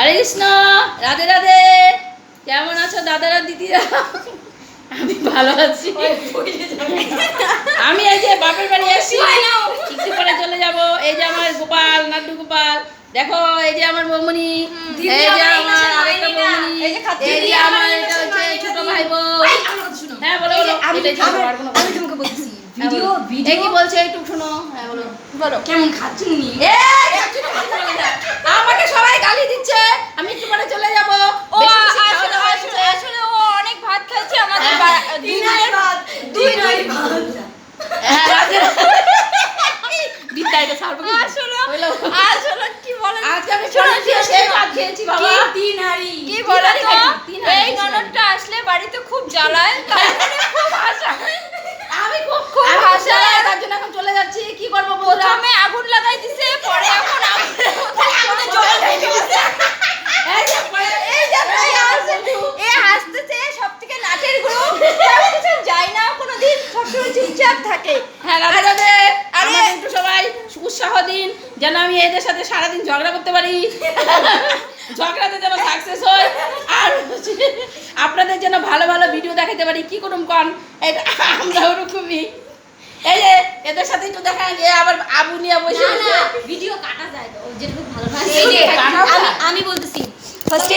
হরে কৃষ্ণ, রাধে রাধে। কেমন আছো দাদারা দিদিরা? আমি ভালো আছি। আমি এই যে বাপের বাড়ি আসি, একটু পরে চলে যাব। এই যে আমার গোপাল, নাড্ডু গোপাল, দেখো এই যে আমার বৌমনি, এই যে আমার আরেকটা বৌমনি, এই যে আমার এটা হচ্ছে ছোট ভাই বোন। হ্যাঁ বলো বলো। এটাই ছোট, আর কোনো কথা তোমাকে বলছি। ভিডিও ভিডিও কি বলছে একটু শোনো। হ্যাঁ বলো বলো। কেমন খাচ্ছি নি? আমাকে সবাই গালি দিচ্ছে, আমি একটু পরে চলে যাব। ও আসলে ও অনেক ভাত খাচ্ছে আমাদের দুই ভাত। হ্যাঁ রাতে বিদ্যাটা ছাড়বো কি? আসলে কি বলেন, আজকে আমি ছোট দিয়ে সেই ভাত খেয়েছি বাবা। কি বলেন তো, তিন হাঁড়ি, এই ননদটা আসলে বাড়িতে খুব জ্বালায়, তার জন্য খুব হাসা। আমি খুব হাসা। তার জন্য এখন চলে যাচ্ছি। কি করবো বন্ধুরা? প্রথমে আগুন লাগাই দিছে, পরে এখন আগুনের মধ্যে জল ঢেলে দিছে। এই যে এই যে এ হাসতেছে, সবথেকে নাটের গুরু, তার কিছু যায় না কোনোদিন, সবসময় চুপচাপ থাকে। হ্যাঁ রাধে রাধে। আমাকে একটু সবাই উৎসাহ দিন যেন আমি এদের সাথে সারাদিন ঝগড়া করতে পারি, ঝগড়াতে যেন সাকসেস হয়, আর আপনাদের যেন ভালো ভালো ভিডিও দেখাতে পারি। কি করুম কন, আমরা ওরকমই। এই যে এদের সাথে একটু দেখা, আবার আবু নিয়ে বসে ভিডিও কাটা যায় তো, যেটুকু ভালো এই যে আমি বলতেছি ফার্স্টে